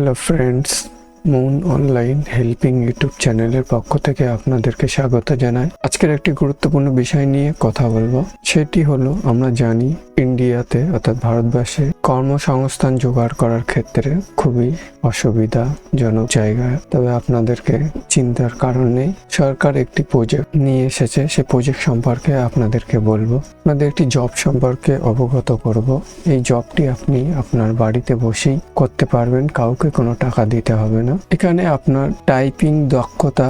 Hello friends, moon online helping YouTube চ্যানেলের পক্ষ থেকে আপনাদেরকে স্বাগত জানাই। আজকের একটি গুরুত্বপূর্ণ বিষয় নিয়ে কথা বলবো। সেটি হলো, আমরা জানি ইন্ডিয়াতে অর্থাৎ ভারতবর্ষে কর্মসংস্থান জোগাড় করার ক্ষেত্রে খুবই অসুবিধাজনক জায়গা। তবে আপনাদেরকে চিন্তার কারণ নেই, সরকার একটি প্রজেক্ট নিয়ে এসেছে। সেই প্রজেক্ট সম্পর্কে আপনাদেরকে বলবো, আপনাদের একটি জব সম্পর্কে অবগত করব। এই জবটি আপনি আপনার বাড়িতে বসেই করতে পারবেন, কাউকে কোনো টাকা দিতে হবে না। এখানে আপনার টাইপিং দক্ষতা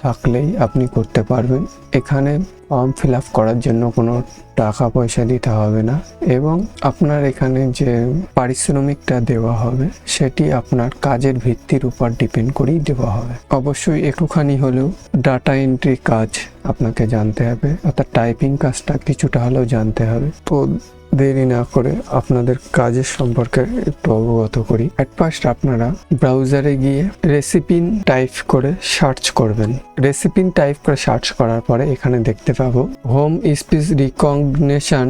থাকলেই আপনি করতে পারবেন। এখানে ফর্ম ফিল আপ করার জন্য কোনো টাকা পয়সা দিতে হবে না, এবং আপনার এখানে যে পারিশ্রমিকটা দেওয়া হবে সেটি আপনার কাজের ভিত্তির উপর ডিপেন্ড করেই দেওয়া হবে। অবশ্যই একটুখানি হলেও ডাটা এন্ট্রি কাজ আপনাকে জানতে হবে, অর্থাৎ টাইপিং কাজটা কিছুটা হলেও জানতে হবে। তো দেরি না করে আপনাদের কাজের সম্পর্কে একটু অবগত করি। অ্যাট ফার্স্ট আপনারা ব্রাউজারে গিয়ে রেসিপিন টাইপ করে সার্চ করবেন। রেসিপিন টাইপ করে সার্চ করার পরে এখানে দেখতে পাবো home speech recognition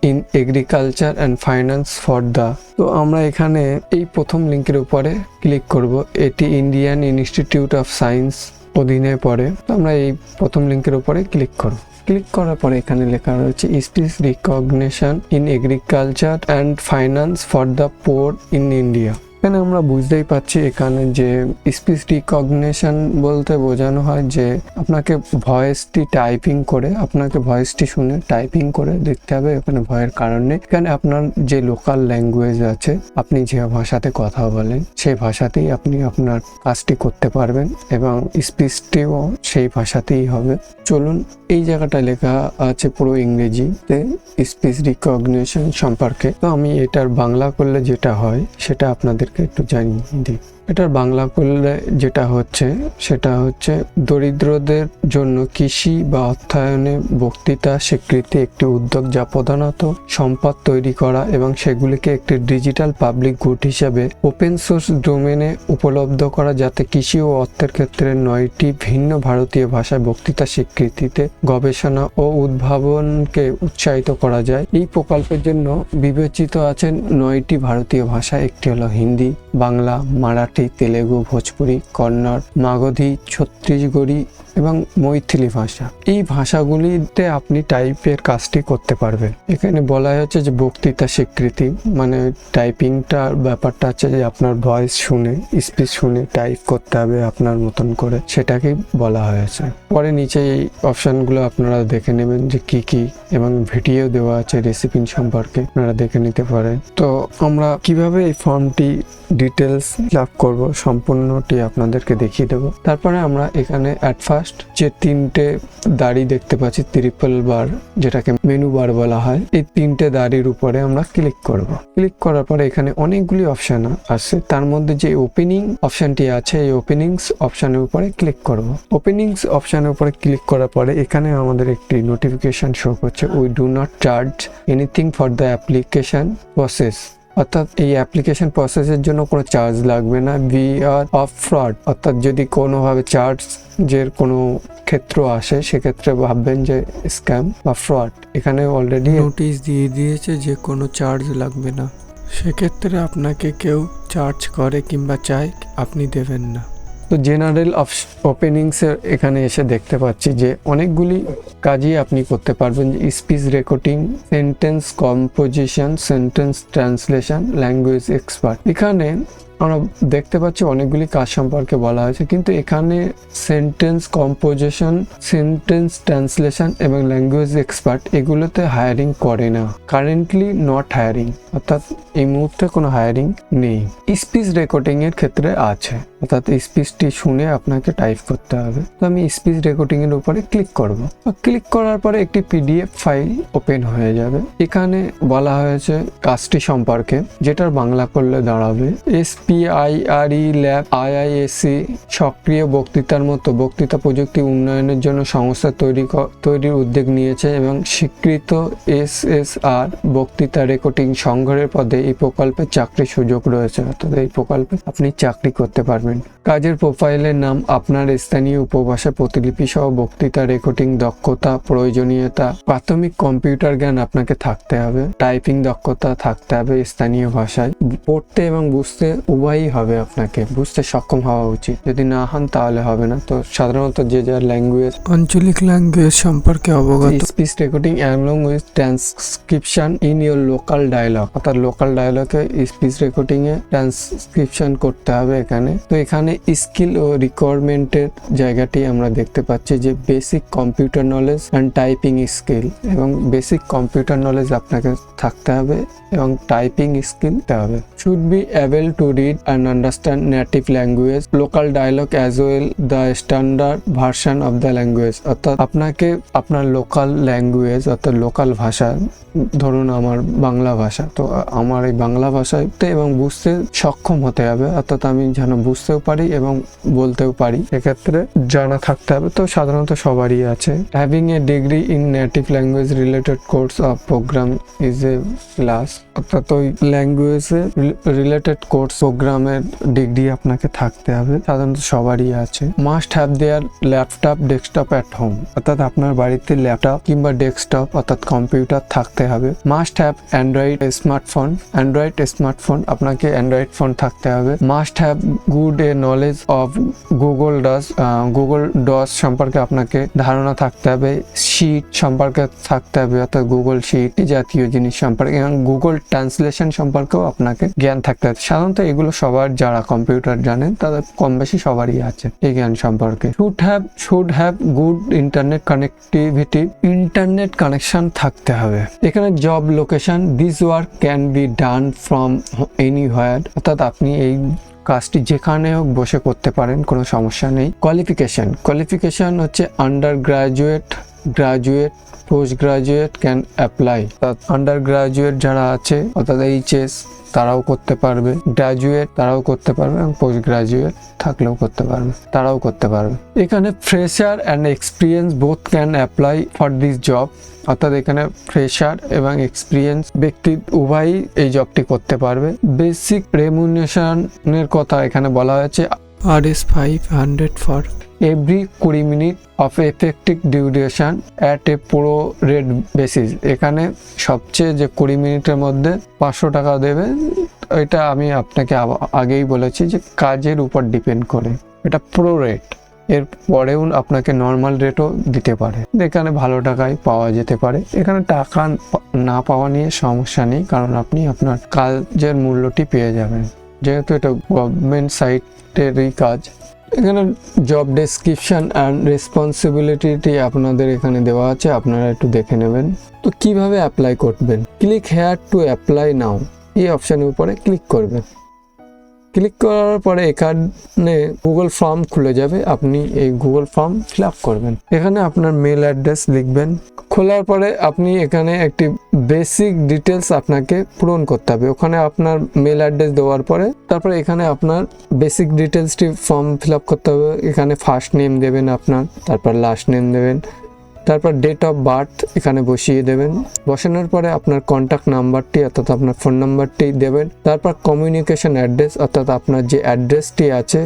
in agriculture and finance for the. তো আমরা এখানে এই প্রথম লিঙ্কের উপরে ক্লিক করব। এটি ইন্ডিয়ান ইনস্টিটিউট অফ সায়েন্স অধীনে পড়ে। তো আমরা এই প্রথম লিঙ্কের উপরে ক্লিক করব। ক্লিক করার পরে এখানে লেখা রয়েছে speech recognition in agriculture and finance for the poor in India. এখানে আমরা বুঝতেই পারছি এখানে যে স্পিচ রিকগনিশন বলতে বোঝানো হয় যে আপনাকে ভয়েসটি টাইপিং করে, আপনাকে ভয়েসটি শুনে টাইপিং করে দেখতে হবে। এখানে ভয়ের কারণ নেই। এখানে আপনার যে লোকাল ল্যাঙ্গুয়েজ আছে, আপনি যে ভাষাতে কথা বলেন সেই ভাষাতেই আপনি আপনার কাজটি করতে পারবেন, এবং স্পিচটিও সেই ভাষাতেই হবে। চলুন, এই জায়গাটা লেখা আছে পুরো ইংরেজিতে স্পিচ রিকগনিশন সম্পর্কে। তো আমি এটার বাংলা করলে যেটা হয় সেটা আপনাদেরকে একটু জানিয়ে দিই। এটার বাংলা করলে যেটা হচ্ছে সেটা হচ্ছে, দরিদ্রদের জন্য কৃষি বা অর্থায়নে বক্তৃতা স্বীকৃতি একটি উদ্যোগ যা প্রধানত সম্পদ তৈরি করা এবং সেগুলিকে একটি ডিজিটাল পাবলিক গুড হিসেবে ওপেন সোর্স ডোমেনে উপলব্ধ করা, যাতে কৃষি ও অর্থের ক্ষেত্রে 9টি ভিন্ন ভারতীয় ভাষায় বক্তৃতা স্বীকৃতিতে গবেষণা ও উদ্ভাবনকে উৎসাহিত করা যায়। এই প্রকল্পের জন্য বিবেচিত আছেন 9টি ভারতীয় ভাষা। একটি হলো হিন্দি, বাংলা, মারাঠি, তেলেগু, ভোজপুরি, কন্নড়, মাগধী, ছত্তিশগড়ি এবং মৈথিলি ভাষা। এই ভাষাগুলিতে আপনি টাইপের কাজটি করতে পারবেন। এখানে বলা হচ্ছে যে বক্তৃতা স্বীকৃতি, মানে টাইপিংটার ব্যাপারটা হচ্ছে যে আপনার ভয়েস শুনে, স্পিচ শুনে টাইপ করতে হবে আপনার মতন করে, সেটাকেই বলা হয়েছে। পরে নিচে এই অপশনগুলো আপনারা দেখে নেবেন যে কি কি, এবং ভিডিও দেওয়া আছে রেসিপি সম্পর্কে, আপনারা দেখে নিতে পারেন। তো আমরা কিভাবে এই ফর্মটি ডিটেলস ফিল আপ করবো সম্পূর্ণটি আপনাদেরকে দেখিয়ে দেবো। তারপরে আমরা এখানে অ্যাট ফার্স্ট যে 3টে দাড়ি দেখতে পাচ্ছি, ট্রিপল বার, যেটাকে মেনু বার বলা হয়, এই 3টে দাড়ির উপরে আমরা ক্লিক করব। ক্লিক করার পরে এখানে অনেকগুলি অপশন আছে, তার মধ্যে যে ওপেনিং অপশনটি আছে এই ওপেনিংস অপশনের উপরে ক্লিক করব। ওপেনিংস অপশনের উপরে ক্লিক করার পরে এখানে আমাদের একটি নোটিফিকেশন শো করছে, we do not charge anything for the application process. অর্থাৎ এই অ্যাপ্লিকেশন প্রসেসের জন্য কোনো চার্জ লাগবে না। উই আর অফ ফ্রড, অর্থাৎ যদি কোনোভাবে চার্জের কোনো ক্ষেত্র আসে সেক্ষেত্রে ভাববেন যে স্ক্যাম বা ফ্রড। এখানে অলরেডি নোটিশ দিয়ে দিয়েছে যে কোনো চার্জ লাগবে না, সেক্ষেত্রে আপনাকে কেউ চার্জ করে কিংবা চায়, আপনি দেবেন না। তো জেনারেল ওপেনিংসের এখানে এসে দেখতে পাচ্ছি যে অনেকগুলি কাজই আপনি করতে পারবেন। Speech recording, sentence composition, sentence translation, language expert. এখানে আমরা দেখতে পাচ্ছি অনেকগুলি কাজ সম্পর্কে বলা হয়েছে, কিন্তু এখানে সেন্টেন্স কম্পোজিশন, সেন্টেন্স ট্রান্সলেশন এবং ল্যাঙ্গুয়েজ এক্সপার্ট এগুলোতে হায়ারিং করে না। কারেন্টলি নট হায়ারিং, অর্থাৎ এই মুহূর্তে কোনো হায়ারিং নেই। স্পিচ রেকর্ডিং এর ক্ষেত্রে আছে, অর্থাৎ স্পিচটি শুনে আপনাকে টাইপ করতে হবে। তো আমি স্পিচ রেকর্ডিং এর উপরে ক্লিক করব। ক্লিক করার পরে একটি পিডিএফ ফাইল ওপেন হয়ে যাবে। এখানে বলা হয়েছে কাজটি সম্পর্কে, যেটার বাংলা করলে দাঁড়াবে SPIRE ল্যাব IISc সক্রিয় বক্তৃতার মতো বক্তৃতা প্রযুক্তি উন্নয়নের জন্য সংস্থা তৈরির উদ্যোগ নিয়েছে, এবং স্বীকৃত SSR বক্তৃতা রেকর্ডিং সংগ্রহের পদে এই প্রকল্পে চাকরির সুযোগ রয়েছে। অর্থাৎ এই প্রকল্পে আপনি চাকরি করতে পারবেন। করবেন। কাজের প্রোফাইলের নাম আপনার স্থানীয় উপভাষা প্রতিলিপি সহ বক্তৃতা রেকর্ডিং দক্ষতা প্রয়োজনীয়তা। প্রাথমিক কম্পিউটার জ্ঞান আপনাকে থাকতে হবে, টাইপিং দক্ষতা থাকতে হবে স্থানীয় ভাষায়, পড়তে এবং বুঝতে উভয়ই হবে, আপনাকে বুঝতে সক্ষম হওয়া উচিত। যদি না হন তাহলে হবে না। তো সাধারণত যে যার ল্যাঙ্গুয়েজ, আঞ্চলিক ল্যাঙ্গুয়েজ সম্পর্কে অবগত। Speech recording along with transcription in your local dialogue, অর্থাৎ লোকাল ডায়লগে স্পিচ রেকর্ডিং এ ট্রান্সক্রিপশন করতে হবে এখানে। তো এখানে স্কিল ও রিকোয়ারমেন্টের জায়গাটি আমরা দেখতে পাচ্ছি যে basic computer knowledge and typing skill, এবং বেসিক কম্পিউটার নলেজ আপনাকে থাকতে হবে এবং টাইপিং স্কিল থাকতে হবে। Should be able to read and understand native language, local dialogue as well the standard version of the language, অর্থাৎ আপনাকে আপনার লোকাল ল্যাঙ্গুয়েজ অর্থাৎ লোকাল ভাষা, ধরুন আমার বাংলা ভাষা, তো আমার এই বাংলা ভাষাতে এবং বুঝতে সক্ষম হতে হবে, অর্থাৎ আমি যেন বুঝতেও পারি এবং বলতেও পারি, এক্ষেত্রে জানা থাকতে হবে। তো সাধারণত সবারই আছে। Having a degree in native language related course of programme is a class, অর্থাৎ ওই ল্যাঙ্গুয়েজে রিলেটেড কোর্স প্রোগ্রামের ডিগ্রি আপনাকে থাকতে হবে, সাধারণত সবারই আছে। Must have their laptop desktop at home, অর্থাৎ আপনার বাড়িতে ল্যাপটপ কিংবা ডেস্কটপ অর্থাৎ কম্পিউটার থাকতে হবে। Must have Android smartphone, Android smartphone, আপনাকে অ্যান্ড্রয়েড ফোন থাকতে হবে। Must have good a knowledge of Google docs, Google docs সম্পর্কে আপনাকে ধারণা থাকতে হবে। শিট সম্পর্কে থাকতে হবে, অর্থাৎ গুগল শিট জাতীয় জিনিস সম্পর্কে, এবং গুগল ট্রান্সলেশন সম্পর্কেও আপনাকে জ্ঞান থাকতে হবে। সাধারণত এগুলো সবার যারা কম্পিউটার জানেন তাদের কম বেশি সবারই আছে এই জ্ঞান সম্পর্কে। Should have good internet connectivity, internet connection থাকতে হবে। এখানে job location, this work can be done from anywhere, অর্থাৎ আপনি এই কাজটি যেখানে হোক বসে করতে পারেন, কোনো সমস্যা নেই। কোয়ালিফিকেশন হচ্ছে under graduate, graduate, post graduate can apply, under graduate যারা আছে অর্থাৎ এইচএস তারাও করতে পারবে, গ্রাজুয়েট তারাও করতে পারবে, এবং পোস্ট গ্রাজুয়েট থাকলেও করতে পারবে, তারাও করতে পারবে। এখানে fresher and experience both can apply for this job, অর্থাৎ এখানে ফ্রেশার এবং এক্সপিরিয়েন্স ব্যক্তি উভয়ই এই জবটি করতে পারবে। বেসিক রেমুনেশনের কথা এখানে বলা হয়েছে RS 500 for every 20 minute of effective duration at a pro rate basis. এখানে সবচেয়ে যে 20 মিনিটের মধ্যে 500 টাকা দেবে, এটা আমি আপনাকে আগেই বলেছি যে কাজের উপর ডিপেন্ড করে, এটা প্রো রেট, এর পরেও আপনাকে নর্মাল রেটও দিতে পারে, এখানে ভালো টাকায় পাওয়া যেতে পারে। এখানে টাকা না পাওয়া নিয়ে সমস্যা নেই, কারণ আপনি আপনার কাজের মূল্যটি পেয়ে যাবেন, যেহেতু এটা গভর্নমেন্ট সাইটেরই কাজ। এখানে জব ডেসক্রিপশন অ্যান্ড রেসপন্সিবিলিটি আপনাদের এখানে দেওয়া আছে, আপনারা একটু দেখে নেবেন। তো কিভাবে অ্যাপ্লাই করবেন, ক্লিক হেয়ার টু অ্যাপ্লাই নাও, এই অপশানের উপরে ক্লিক করবেন। ক্লিক করার পরে এখানে গুগল ফর্ম খুলে যাবে, আপনি এই গুগল ফর্ম ফিল আপ করবেন। এখানে আপনার মেল অ্যাড্রেস লিখবেন। খোলার পরে আপনি এখানে একটি বেসিক ডিটেলস আপনাকে পূরণ করতে হবে। ওখানে আপনার মেল অ্যাড্রেস দেওয়ার পরে তারপরে এখানে আপনার বেসিক ডিটেলসটি ফর্ম ফিল আপ করতে হবে। এখানে ফার্স্ট নেম দেবেন আপনার, তারপর লাস্ট নেম দেবেন, তারপর ডেট অফ বার্থ এখানে বসিয়ে দেবেন। বসানোর পরে আপনার কন্ট্যাক্ট নাম্বারটি অর্থাৎ আপনার ফোন নাম্বারটি দেবেন। তারপর কমিউনিকেশন অ্যাড্রেস অর্থাৎ আপনার যে অ্যাড্রেসটি আছে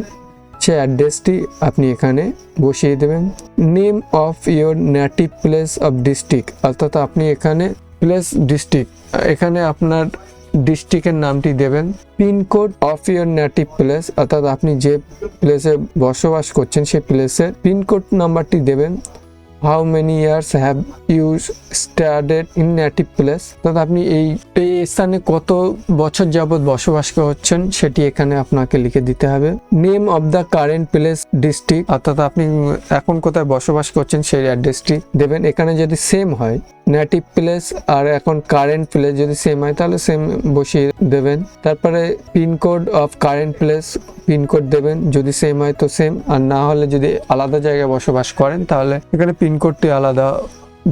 সেই অ্যাড্রেসটি আপনি এখানে বসিয়ে দেবেন। Name of your native place of district, অর্থাৎ আপনি এখানে প্লেস ডিস্ট্রিক্ট, এখানে আপনার ডিস্ট্রিক্টের নামটি দেবেন। Pincode of your native place, অর্থাৎ আপনি যে প্লেসে বসবাস করছেন সেই প্লেসের পিনকোড নাম্বারটি দেবেন। How many years have you studied in native place, অর্থাৎ আপনি এই স্থানে কত বছর যাবৎ বসবাস করছেন সেটি এখানে আপনাকে লিখে দিতে হবে। Name of the current place district, অর্থাৎ আপনি এখন কোথায় বসবাস করছেন সেই অ্যাড্রেসটি দেবেন। এখানে যদি সেম হয় নেটিভ প্লেস আর এখন কারেন্ট প্লেস যদি সেম হয় তাহলে সেম বসিয়ে দেবেন। তারপরে pincode of current place pincode দেবেন, যদি সেম হয় তো সেম, আর না হলে যদি আলাদা জায়গায় বসবাস করেন তাহলে এখানে পিনকোডটি আলাদা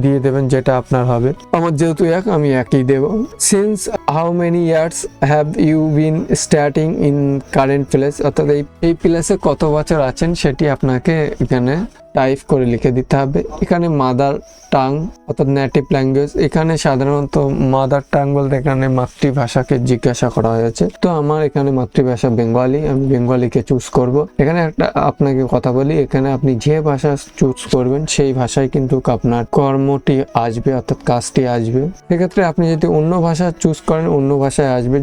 দিয়ে দেবেন যেটা আপনার হবে। আমার যেহেতু আমি একই দেব। Since how many years have you been starting in current place, অর্থাৎ এই প্লেসে কত বছর আছেন সেটি আপনাকে এখানে টাইপ করে লিখে দিতে হবে। এখানে মাদার টাং অর্থাৎ নেটিভ ল্যাঙ্গুয়েজ, এখানে সাধারণত মাদার টাং বলতে এখানে মাতৃভাষাকে জিজ্ঞাসা করা হয়েছে। তো আমার এখানে মাতৃভাষা বেঙ্গলি, আমি বেঙ্গলিকে চুজ করব। এখানে একটা আপনাকে কথা বলি, এখানে আপনি যে ভাষা চুজ করবেন সেই ভাষায় কিন্তু আপনার কর্মটি আসবে অর্থাৎ কাজটি আসবে। সেক্ষেত্রে আপনি যদি অন্য ভাষা চুজ করেন অন্য ভাষায় আসবে।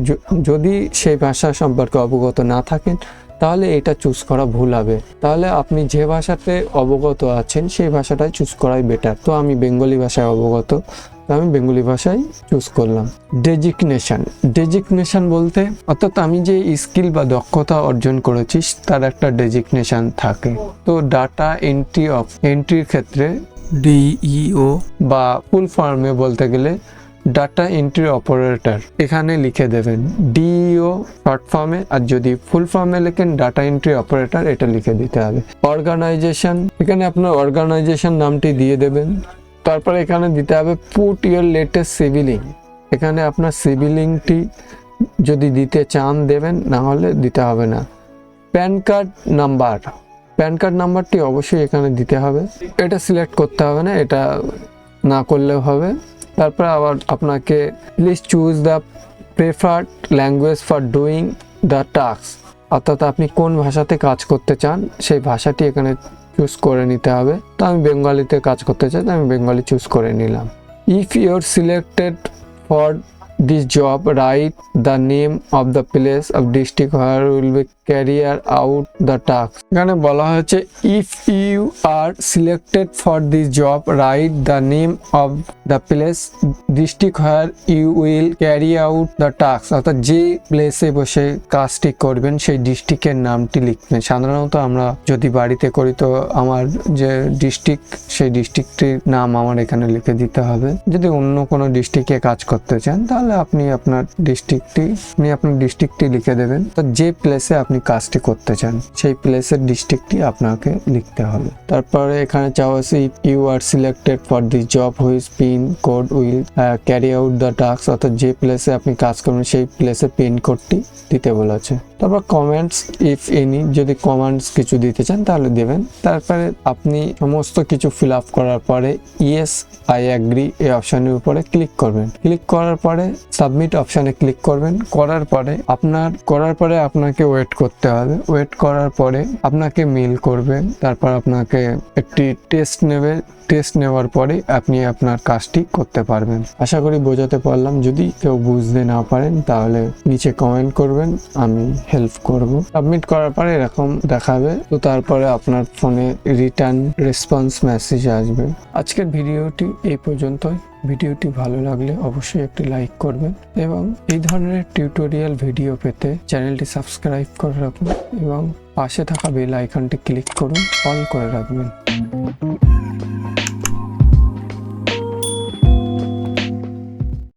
যদি সেই ভাষা সম্পর্কে অবগত না থাকেন তাহলে এটা চুজ করা ভুল হবে। তাহলে আপনি যে ভাষাতে অবগত আছেন সেই ভাষাটাই চুজ করাই বেটার। তো আমি বেঙ্গলি ভাষায় অবগত, তো আমি বেঙ্গলি ভাষায় চুজ করলাম। ডেজিগনেশন বলতে অর্থাৎ আমি যে স্কিল বা দক্ষতা অর্জন করেছি তার একটা ডেজিগনেশন থাকে। তো ডাটা এন্ট্রির ক্ষেত্রে ডিইও বা ফুল ফর্মে বলতে গেলে ডাটা এন্ট্রি অপারেটর এখানে লিখে দেবেন ডিইও শর্ট ফর্মে, আর যদি ফুল ফর্মে লেখেন ডাটা এন্ট্রি অপারেটর এটা লিখে দিতে হবে। অর্গানাইজেশন, এখানে আপনার অর্গানাইজেশন নামটি দিয়ে দেবেন। তারপরে এখানে দিতে হবে পুট ইউর লেটেস্ট সিভিলিং, এখানে আপনার সিভিলিংটি যদি দিতে চান দেবেন, না হলে দিতে হবে না। প্যান কার্ড নাম্বারটি অবশ্যই এখানে দিতে হবে, এটা সিলেক্ট করতে হবে না, এটা না করলেও হবে। তারপর আবার আপনাকে please choose the preferred language for doing the task, অর্থাৎ আপনি কোন ভাষাতে কাজ করতে চান সেই ভাষাটি এখানে চুজ করে নিতে হবে। তো আমি বেঙ্গলিতে কাজ করতে চাই, তো আমি বেঙ্গলি চুজ করে নিলাম। If your selected for this job write the name of the place of district where will be carrier out the task. এখানে বলা হয়েছে if you are selected for this job write the name of the place district where you will carry out the task, অর্থাৎ যে প্লেসে বসে কাজটি করবেন সেই ডিস্ট্রিক্টের নামটি লিখবেন। সাধারণত আমরা যদি বাড়িতে করি তো আমার যে ডিস্ট্রিক্ট সেই ডিস্ট্রিক্টটির নাম আমার এখানে লিখে দিতে হবে। যদি অন্য কোনো ডিস্ট্রিক্টে কাজ করতে চান তাহলে আপনি আপনার ডিস্ট্রিক্টটি লিখে দেবেন। তো যে প্লেসে আপনি কাজটি করতে চান সেই প্লেসের ডিস্ট্রিক্টটি আপনাকে লিখতে হবে। তারপরে এখানে চাওয়া আছে if you are selected for this job which pin code will carry out the task, অর্থাৎ যে প্লেসে আপনি কাজ করবেন সেই প্লেসে পিন কোডটি দিতে বলেছে। তারপর কমেন্টস ইফ এনি, যদি কমেন্টস কিছু দিতে চান তাহলে দেবেন। তারপরে আপনি সমস্ত কিছু ফিল আপ করার পরে ইয়েস আই অ্যাগ্রি এই অপশনের উপরে ক্লিক করবেন। ক্লিক করার পরে সাবমিট অপশনে ক্লিক করবেন। করার পরে আপনাকে ওয়েট করতে হবে। ওয়েট করার পরে আপনাকে মেল করবে, তারপর আপনাকে একটি টেস্ট নেবে। টেস্ট নেওয়ার পরে আপনি আপনার কাজটি করতে পারবেন। আশা করি বোঝাতে পারলাম। যদি কেউ বুঝতে না পারেন তাহলে নিচে কমেন্ট করবেন, আমি হেল্প করব। সাবমিট করার পরে এরকম দেখাবে, তো তারপরে আপনার ফোনে রিটার্ন রেসপন্স মেসেজ আসবে। আজকের ভিডিওটি এই পর্যন্তই। ভিডিওটি ভালো লাগলে অবশ্যই একটি লাইক করবেন এবং এই ধরনের টিউটোরিয়াল ভিডিও পেতে চ্যানেলটি সাবস্ক্রাইব করে রাখুন এবং পাশে থাকা বেল আইকনটি ক্লিক করুন, অল করে রাখবেন।